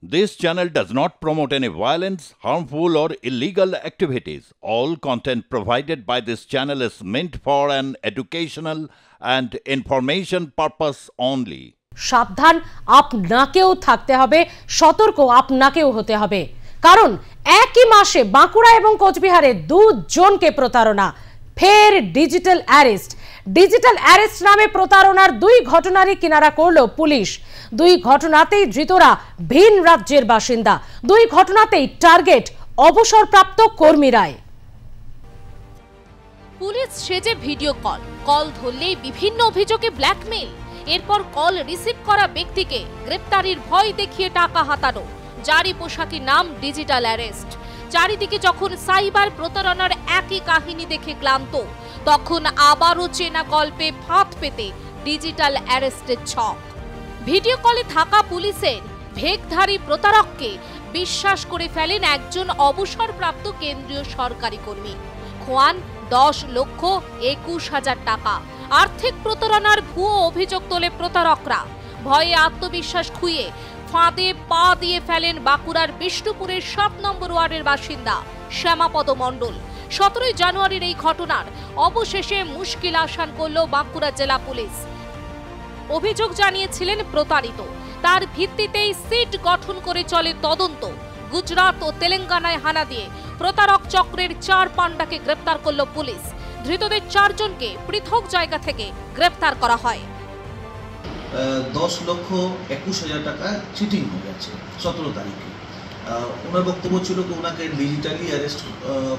This channel does not promote any violence, harmful or illegal activities. All content provided by this channel is meant for an educational and information purpose only. সাবধান আপনাকেও থাকতে হবে, সতর্ক আপনাকেও হতে হবে, কারণ একই মাসে বাঁকুড়া এবং কোচবিহারে দুজনকে প্রতারণা, ফের ডিজিটাল অ্যারেস্ট। ডিজিটাল অ্যারেস্ট নামে প্রতারণার দুই ঘটনারই কিনারা করল পুলিশ। দুই ঘটনাতেই ধৃতরা ভিন রাজ্যের বাসিন্দা, দুই ঘটনাতেই টার্গেট অবসরপ্রাপ্ত কর্মীরাই। পুলিশ সেজে ভিডিও কল ধরলেই বিভিন্ন অভিযোগে ব্ল্যাকমেল, এরপর কল রিসিভ করা ব্যক্তিকে গ্রেপ্তারির ভয় দেখিয়ে টাকা হাতানো, জারি পোশাকি নাম ডিজিটাল অ্যারেস্ট। চারিদিকে যখন সাইবার প্রতারণার একই কাহিনী দেখে ক্লান্ত, তখন আবারও চেনা গল্পে ফাঁদ পেতে ডিজিটাল অ্যারেস্টের ছক। ভিডিও কলে থাকা পুলিশের ভেকধারী প্রতারককে বিশ্বাস করে ফেলেন একজন অবসরপ্রাপ্ত কেন্দ্রীয় সরকারি কর্মী। খোয়ান 10,21,000 টাকা। আর্থিক প্রতারণার ভুয়ো অভিযোগ তোলে প্রতারকরা। ভয়ে আত্মবিশ্বাস খুইয়ে ফাঁদে পা দিয়ে ফেলেন বাঁকুড়ার বিষ্ণুপুরের 7 নম্বর ওয়ার্ডের বাসিন্দা শ্যামাপদ মণ্ডল। 17 জানুয়ারির এই ঘটনার অবশেষে মুশকিল আসান করল বাঁকুড়া জেলা পুলিশ। অভিযোগ জানিয়েছিলেন প্রতারিত, তার ভিত্তিতেই সিট গঠন করে চলে তদন্ত। গুজরাট ও তেলেঙ্গানায় হানা দিয়ে প্রতারক চক্রের 4 পান্ডাকে গ্রেপ্তার করল পুলিশ। ধৃতদের 4 জনকে পৃথক জায়গা থেকে গ্রেপ্তার করা হয়। 10,21,000 টাকা চিটিং হয়ে গেছে 17 তারিখে। ওনার বক্তব্য ছিল যে ওনাকে ডিজিটালি অ্যারেস্ট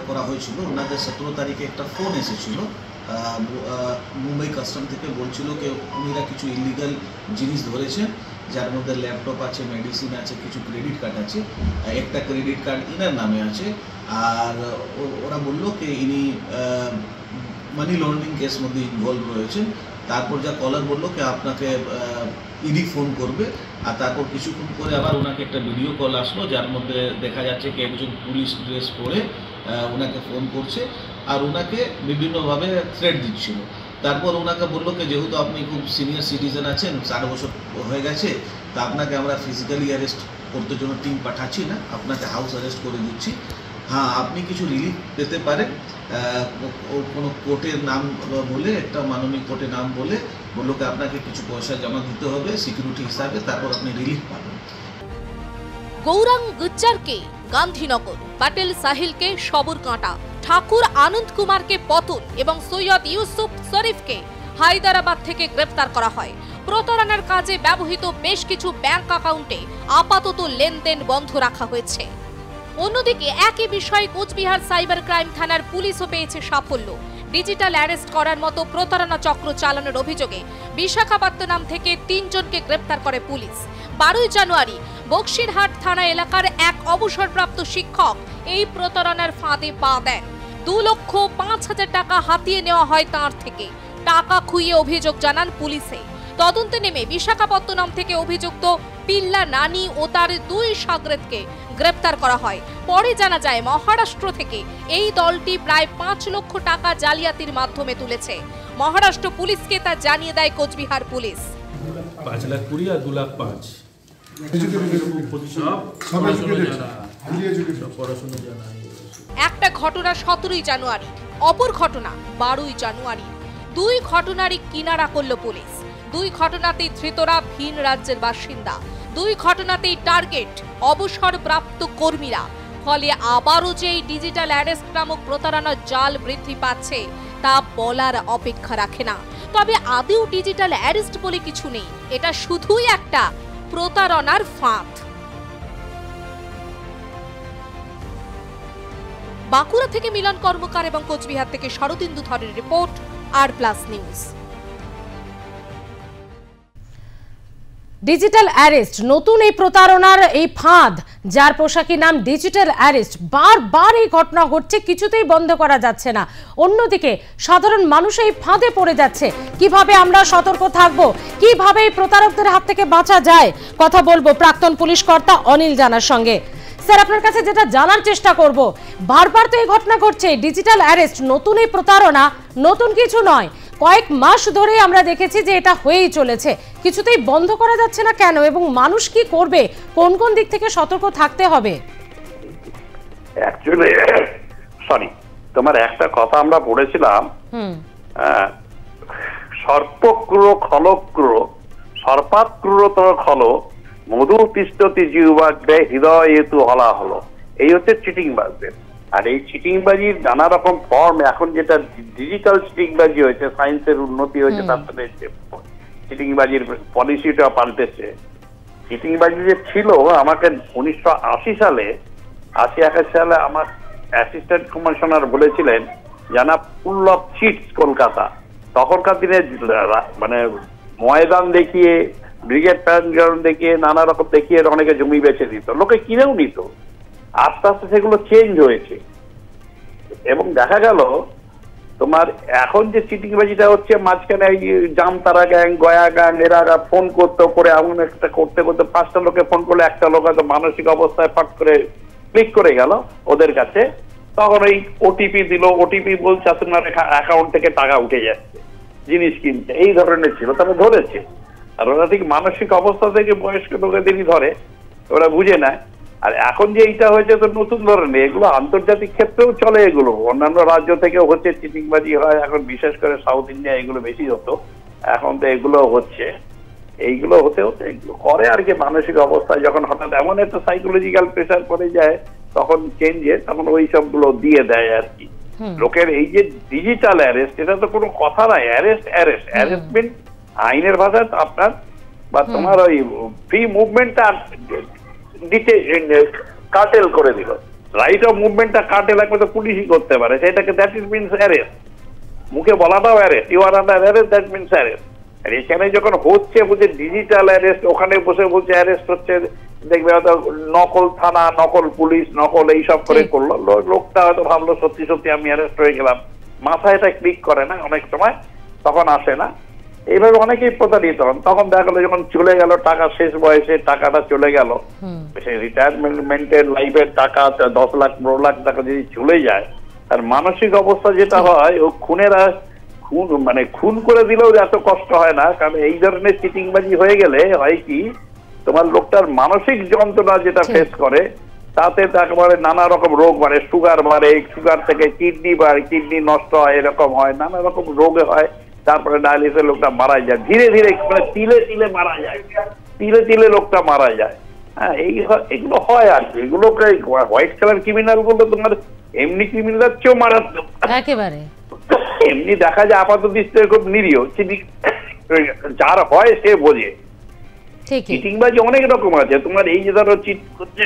করা হয়েছিল। ওনাদের 17 তারিখে একটা ফোন এসেছিল মুম্বাই কাস্টম থেকে, বলছিল যে উনিরা কিছু ইলিগাল জিনিস ধরেছেন, যার মধ্যে ল্যাপটপ আছে, মেডিসিন আছে, কিছু ক্রেডিট কার্ড আছে, একটা ক্রেডিট কার্ড ইনার নামে আছে। আর ওরা বললো যে ইনি মানি লন্ডারিং কেস মধ্যে ইনভলভ রয়েছেন। তারপর যা কলার বললো যে আপনাকে ইডি ফোন করবে, আর তারপর কিছুক্ষণ পরে আবার ওনাকে একটা ভিডিও কল আসলো, যার মধ্যে দেখা যাচ্ছে কি একজন পুলিশ ড্রেস পরে ওনাকে ফোন করছে আর ওনাকে বিভিন্নভাবে থ্রেট দিচ্ছিল। তারপর ওনাকে বললো যে যেহেতু আপনি খুব সিনিয়র সিটিজেন আছেন, 60 বছর হয়ে গেছে, তা আপনাকে আমরা ফিজিক্যালি অ্যারেস্ট করতে জন্য টিম পাঠাচ্ছি না, আপনাকে হাউস অ্যারেস্ট করে দিচ্ছি। হ্যাঁ, আপনি কিছু রিলিফ পেতে পারেন, কোনো কোর্টের নাম বলে, একটা মাননীয় কোর্টের নাম বলে বললো যে আপনাকে কিছু পয়সা জমা দিতে হবে সিকিউরিটি হিসাবে, তারপর আপনি রিলিফ পাবেন। গৌরাঙ্গ গুজ্জারকে গান্ধীনগর, প্যাটেল সাহিলকে সবরকাঁটা, ঠাকুর আনন্দ কুমারকে পতন এবং সৈয়দ ইউসুফ শরীফকে হায়দ্রাবাদ থেকে গ্রেপ্তার করা হয়। প্রতারণার কাজে ব্যবহৃত বেশ কিছু ব্যাংক অ্যাকাউন্টে আপাতত লেনদেন বন্ধ রাখা হয়েছে। অন্যদিকে একই বিষয়ে কোচবিহার সাইবার ক্রাইম থানার পুলিশও পেয়েছে সাফল্য। ডিজিটাল অ্যারেস্ট করার মতো প্রতারণা চক্র চালানোর অভিযোগে বিশাখাপত্তনম থেকে 3 জনকে গ্রেপ্তার করে পুলিশ। 12 জানুয়ারি বক্সিরহাট থানা এলাকার এক অবসরপ্রাপ্ত শিক্ষক এই প্রতারণার ফাঁদে পা দেন। 2,05,000 টাকা হাতিয়ে নেওয়া হয় তাঁর থেকে। টাকা খুইয়ে অভিযোগ জানান পুলিশে। তদন্তে নেমে বিশাখাপত্তনম থেকে অভিযুক্ত পিল্লা নানি ও তার 2 শাগরেদকে গ্রেপ্তার করা হয়। পরে জানা যায় মহারাষ্ট্র থেকে এই দলটি প্রায় 5 লক্ষ টাকা জালিয়াতির মাধ্যমে তুলেছে। মহারাষ্ট্র পুলিশকে তা জানিয়ে দেয় কোচবিহার পুলিশ। 5,20,000 আর 2,05,000 একটা ঘটনা 17 জানুয়ারি, অপর ঘটনা 12 জানুয়ারি। 2 ঘটনারই কিনারা করল পুলিশ। 2 ঘটনাতেই ধৃতরা ভিন রাজ্যের বাসিন্দা। 2 ঘটনাতেই টার্গেট অবসরপ্রাপ্ত কর্মীরা। ফলে আবারও যে এই ডিজিটাল অ্যারেস্ট নামক প্রতারণার জাল বৃদ্ধি পাচ্ছে তা বলার অপেক্ষা রাখে না। তবে আদৌ ডিজিটাল অ্যারেস্ট বলে কিছু নেই, এটা শুধুই একটা প্রতারণার ফাঁদ। বাঁকুড়া থেকে মিলন কর্মকার এবং কোচবিহার থেকে শরদিন্দু ধরের রিপোর্ট, আর+ নিউজ। ডিজিটাল অ্যারেস্ট, নতুন এই প্রতারণার এই ফাঁদ, যার পোশাকি নাম ডিজিটাল অ্যারেস্ট। বারবার এই ঘটনা ঘটছে, কিছুতেই বন্ধ করা যাচ্ছে না। অন্যদিকে সাধারণ মানুষ এই ফাঁদে পড়ে যাচ্ছে। কিভাবে আমরা সতর্ক থাকব, কিভাবে এই প্রতারকদের হাত থেকে বাঁচা যায়, কথা বলবো প্রাক্তন পুলিশ কর্তা অনিল জানার সঙ্গে। স্যার, আপনার কাছে যেটা জানার চেষ্টা করব, বারবার তো এই ঘটনা ঘটছে, ডিজিটাল অ্যারেস্ট, নতুন এই প্রতারণা, নতুন কিছু নয়। কয়েক মাস ধরে আমরা দেখেছি যে এটা হয়েই চলেছে, কিছুতেই বন্ধ করা যাচ্ছে না কেন, এবং মানুষ কি করবে, কোন কোন দিক থেকে সতর্ক থাকতে হবে? অ্যাকচুয়ালি সরি, তোমার একটা কথা আমরা পড়েছিলাম, সর্পক্রূর খলক্রূর সর্পাক্রূরতর খল মধু তিষ্ঠতি জিহ্বাগ্রে হৃদয় হেতু হলা হলো। এই হচ্ছে চিটিংবাজদের। আর এই চিটিংবাজির নানা রকম ফর্ম, এখন যেটা ডিজিটাল চিটিংবাজি হয়েছে, সায়েন্সের উন্নতি হয়েছে, তার সাথে চিটিংবাজির পলিসিটা পাল্টেছে। চিটিংবাজি যে ছিল, আমাকে 1980 সালে 81 সালে আমার অ্যাসিস্ট্যান্ট কমিশনার বলেছিলেন, জানা ফুল অফ চিটস কলকাতা। তখনকার দিনে মানে ময়দান দেখিয়ে, ব্রিগেড প্যান্ট দেখিয়ে, নানা রকম দেখিয়ে অনেকে জমি বেচে দিত, লোকে কিনেও নিত। আস্তে আস্তে সেগুলো চেঞ্জ হয়েছে এবং দেখা গেল তোমার এখন যে চিটিংবাজিটা হচ্ছে, মাঝখানে জামতারা গ্যাং, গয়া গ্যাং, এরা ফোন করতে করে এমন একটা করতে করতে 5টা লোকে ফোন করলে একটা লোক হয়তো মানসিক অবস্থায় ফট করে ক্লিক করে গেল ওদের কাছে, তখন ওই ওটিপি দিল, ওটিপি বলছে আপনার অ্যাকাউন্ট থেকে টাকা উঠে যাচ্ছে, জিনিস কিনছে, এই ধরনের ছিল। তারা ধরেছে, আর ওরা ঠিক মানসিক অবস্থা থেকে বয়স্ক লোকেদেরই ধরে, ওরা বুঝে নেয়। আর এখন যে এইটা হয়েছে তো নতুন ধরনের, এগুলো আন্তর্জাতিক ক্ষেত্রেও চলে, এগুলো অন্যান্য রাজ্য থেকেও হচ্ছে, চিটিংবাজি হয় এখন, বিশেষ করে সাউথ ইন্ডিয়া এগুলো বেশি হতো, এখন তো এগুলো হচ্ছে। এইগুলো হতে হতে এগুলো করে আর কি, মানসিক অবস্থায় যখন হঠাৎ এমন একটা সাইকোলজিক্যাল প্রেশার পড়ে যায়, তখন চেঞ্জে তখন ওই সবগুলো দিয়ে দেয় আর কি। লোকের এই যে ডিজিটাল অ্যারেস্ট, এটা তো কোনো কথা নাই। অ্যারেস্ট মিন আইনের ভাষায় আপনার বা তোমার ওই ফ্রি মুভমেন্টটা কার্টেল করে দিল, রাইট অফ মুভমেন্টটা কার্টেল একমাত্র পুলিশই করতে পারে, সেটাকে দ্যাট ইজ মিনস অ্যারেস্ট। মুখে বলাটাও arrest, you are under arrest, that means arrest. আর এখানে যখন হচ্ছে বলছে ডিজিটাল অ্যারেস্ট, ওখানে বসে বলছে অ্যারেস্ট হচ্ছে, দেখবে হয়তো নকল থানা, নকল পুলিশ, নকল এইসব করে করলো, লোকটা হয়তো ভাবলো সত্যি সত্যি আমি অ্যারেস্ট হয়ে গেলাম, মাথায় এটা ক্লিক করে না অনেক সময়, তখন আসে না। এইভাবে অনেকেই প্রতারিত হন। তখন দেখা গেলো যখন চলে গেল টাকা, শেষ বয়সে টাকাটা চলে গেল, সেই রিটায়ারমেন্টের লাইফের টাকা 10 লাখ 15 লাখ টাকা যদি চলে যায়, তার মানসিক অবস্থা যেটা হয়, ও খুনেরা খুন করে দিলেও এত কষ্ট হয় না, কারণ এই ধরনের চিটিংবাজি হয়ে গেলে হয় কি, তোমার লোকটার মানসিক যন্ত্রণা যেটা ফেস করে, তাতে একেবারে নানা রকম রোগ বাড়ে, সুগার বাড়ে, সুগার থেকে কিডনি বাড়ে, কিডনি নষ্ট হয়, এরকম হয়, নানা রকম রোগে হয়, তারপরে ডায়ালিসিসে লোকটা মারা যায়, ধীরে ধীরে মানে তিলে তিলে মারা যায়, তিলে তিলে লোকটা মারা যায়। হ্যাঁ, এগুলো হয় আর কি। এগুলোকে হোয়াইট কালার ক্রিমিনাল গুলো তোমার এমনি ক্রিমিনালের চেয়েও মারাত্মক একেবারে। এমনি দেখা যায় আপাত দৃষ্টিতে খুব নিরীহ, যার হয় সে বোঝে। চিটিংবাজি অনেক রকম আছে। তোমার এই যে ধরো চিট করছে,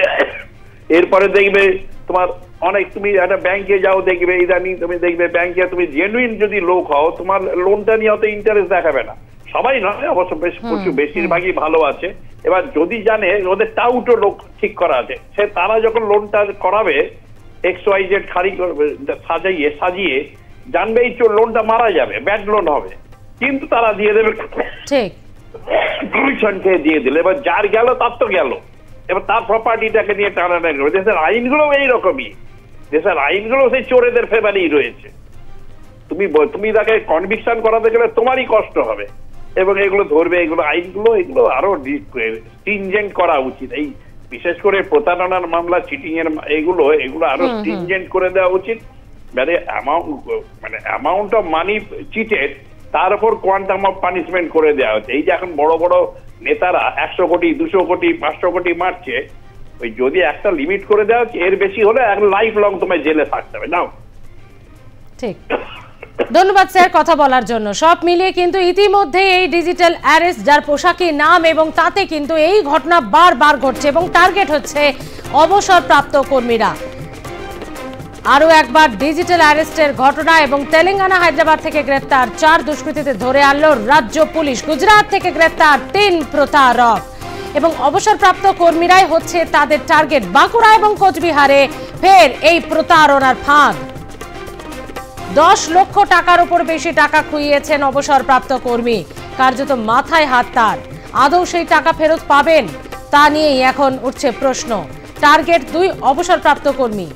এরপরে দেখবে তোমার অনেক, তুমি একটা ব্যাংকে যাও, দেখবে ইদানিং তুমি দেখবে ব্যাংকে তুমি জেনুইন যদি লোক হও, তোমার লোনটা নিয়ে অত ইন্টারেস্ট দেখাবে না, সবাই নয় অবশ্য, বেশিরভাগই ভালো আছে। এবার যদি জানে ওদের টাউটো লোক ঠিক করা আছে, সে তারা যখন লোনটা করাবে XYZ খালি সাজিয়ে জানবে এই লোনটা মারা যাবে, ব্যাড লোন হবে, কিন্তু তারা দিয়ে দেবে, কমিশন খেয়ে দিয়ে দিলে, এবার যার গেল তার তো গেল, এবার তার প্রপার্টিটাকে নিয়ে টানাটানি করবে। দেশের আইনগুলো এইরকমই, দেশের আইনগুলো সেই চোরেদের ফেভারেই রয়েছে। তুমি তাকে কনভিকশন করাতে গেলে তোমারই কষ্ট হবে, এবং এগুলো ধরবে, এগুলো আইনগুলো এগুলো আরো স্ট্রিনজেন্ট করা উচিত। এই বিশেষ করে প্রতারণার মামলা, চিটিং এর এগুলো আরো স্ট্রিনজেন্ট করে দেওয়া উচিত। মানে অ্যামাউন্ট অফ মানি চিটেড, তার উপর কোয়ান্টাম অফ পানিশমেন্ট করে দেওয়া হচ্ছে। এই যে এখন বড় বড় নেতারা 100 কোটি 200 কোটি 500 কোটি মারছে, ওই যদি একটা লিমিট করে দেওয়া হচ্ছে, এর বেশি হলে লাইফ লং তোমায় জেলে থাকতে হবে। নাও, ঠিক, ধন্যবাদ স্যার কথা বলার জন্য। সব মিলিয়ে কিন্তু ইতিমধ্যে এই ডিজিটাল অ্যারেস্ট, যার পোশাকি নাম, এবং তাতে কিন্তু এই ঘটনা বারবার ঘটছে এবং টার্গেট হচ্ছে অবসরপ্রাপ্ত কর্মীরা। আরো একবার ডিজিটাল অ্যারেস্টের ঘটনা, এবং তেলেঙ্গানা হায়দ্রাবাদ থেকে গ্রেফতার 4 দুষ্কৃতীদের ধরে আনলো রাজ্য পুলিশ। গুজরাট থেকে গ্রেফতার 3 প্রতারক, এবং অবসরপ্রাপ্ত কর্মীরাই হচ্ছে তাদের টার্গেট। বাঁকুড়া এবং কোচবিহারে ফের এই প্রতারণার ফাঁদ। 10 লক্ষ টাকার উপর বেশি টাকা খুইয়েছেন অবসরপ্রাপ্ত কর্মী। কার্যত মাথায় হাত তার। আদৌ সেই টাকা ফেরত পাবেন, তা নিয়েই এখন উঠছে প্রশ্ন। টার্গেট 2 অবসরপ্রাপ্ত কর্মী।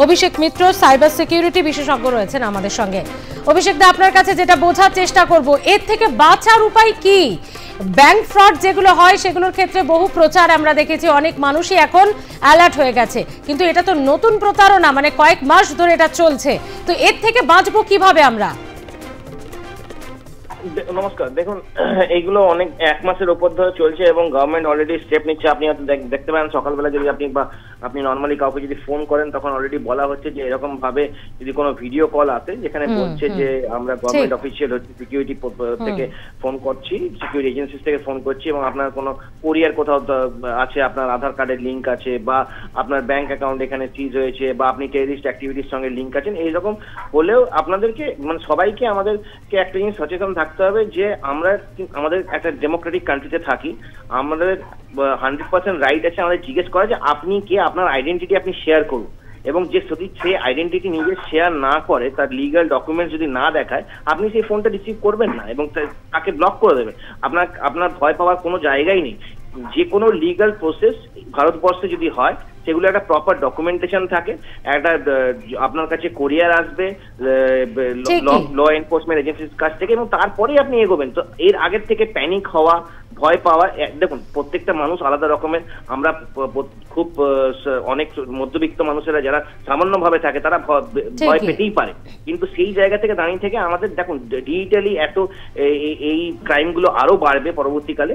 অভিষেক মিত্র সাইবার সিকিউরিটি বিশেষজ্ঞ রয়েছেন আমাদের সঙ্গে। অভিষেক দা, আপনার কাছে যেটা বোঝার চেষ্টা করব, এর থেকে বাঁচার উপায় কি? ব্যাংক ফ্রড যেগুলো হয় সেগুলোর ক্ষেত্রে বহু প্রচার আমরা দেখেছি, অনেক মানুষই এখন অ্যালার্ট হয়ে গেছে, কিন্তু এটা তো নতুন প্রতারণা, মানে কয়েক মাস ধরে এটা চলছে, তো এর থেকে বাঁচবো কিভাবে আমরা? নমস্কার, দেখুন এইগুলো অনেক 1 মাসের উপর ধরে চলছে এবং গভর্নমেন্ট অলরেডি স্টেপ নিচ্ছে। আপনি হয়তো দেখতে পারেন সকালবেলা যদি আপনি নর্মালি কাউকে যদি ফোন করেন তখন অলরেডি বলা হচ্ছে যে এরকম ভাবে যদি কোনো ভিডিও কল আসে যেখানে বলছে যে আমরা গভর্নমেন্ট অফিসিয়াল হচ্ছে সিকিউরিটি থেকে ফোন করছি, সিকিউরিটি এজেন্সিস থেকে ফোন করছি এবং আপনার কোনো কোরিয়ার কোথাও আছে, আপনার আধার কার্ডের লিঙ্ক আছে বা আপনার ব্যাংক অ্যাকাউন্ট এখানে সিজ হয়েছে বা আপনি টেররিস্ট অ্যাক্টিভিটির সঙ্গে লিঙ্ক আছেন, এইরকম বলেও আপনাদেরকে মানে সবাইকে আমাদেরকে একটা জিনিস সচেতন থাকতে হবে যে আমরা আমাদের একটা ডেমোক্রেটিক কান্ট্রিতে থাকি, আমাদের 100% রাইট আছে আমাদের জিজ্ঞেস করা যে আপনি কে, আপনার আইডেন্টিটি আপনি শেয়ার করুন, এবং যে যদি সে আইডেন্টিটি নিজে শেয়ার না করে, তার লিগাল ডকুমেন্টস যদি না দেখায়, আপনি সেই ফোনটা রিসিভ করবেন না এবং তাকে ব্লক করে দেবেন। আপনার ভয় পাওয়ার কোনো জায়গাই নেই। যে কোনো লিগাল প্রসেস ভারতবর্ষে যদি হয় সেগুলো একটা প্রপার ডকুমেন্টেশন থাকে, একটা আপনার কাছে কোরিয়ার আসবে ল এনফোর্সমেন্ট এজেন্সির কাছ থেকে এবং তারপরেই আপনি এগোবেন। তো এর আগের থেকে প্যানিক হওয়া, ভয় পাওয়া, দেখুন প্রত্যেকটা মানুষ আলাদা রকমের, আমরা খুব অনেক মধ্যবিত্ত মানুষেরা যারা সামান্যভাবে থাকে তারা ভয় পেতেই পারে, কিন্তু সেই জায়গা থেকে দাঁড়িয়ে থেকে আমাদের দেখুন ডিজিটালি এত এই ক্রাইমগুলো আরো বাড়বে পরবর্তীকালে,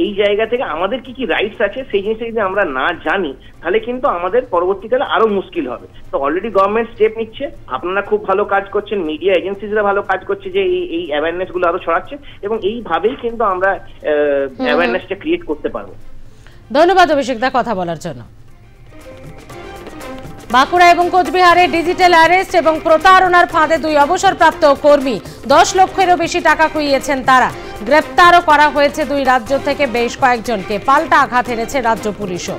এই জায়গা থেকে আমাদের কি কি রাইটস আছে সেই জিনিসটা যদি আমরা না জানি তাহলে কিন্তু আমাদের পরবর্তীকালে আরো মুশকিল হবে। তো অলরেডি গভর্নমেন্ট স্টেপ নিচ্ছে, আপনারা খুব ভালো কাজ করছেন, মিডিয়া এজেন্সিসরা ভালো কাজ করছে যে এই অ্যাওয়ারনেস গুলো আরো ছড়াচ্ছে এবং এইভাবেই কিন্তু আমরা অ্যাওয়ারনেসটা ক্রিয়েট করতে পারবো। ধন্যবাদ অভিষেক দা কথা বলার জন্য। বাঁকুড়া এবং কোচবিহারে ডিজিটাল অ্যারেস্ট এবং প্রতারণার ফাঁদে 2 অবসরপ্রাপ্ত কর্মী, 10 লক্ষেরও বেশি টাকা খুইয়েছেন তারা। গ্রেপ্তারও করা হয়েছে 2 রাজ্য থেকে বেশ কয়েকজনকে, পাল্টা আঘাত এনেছে রাজ্য পুলিশও।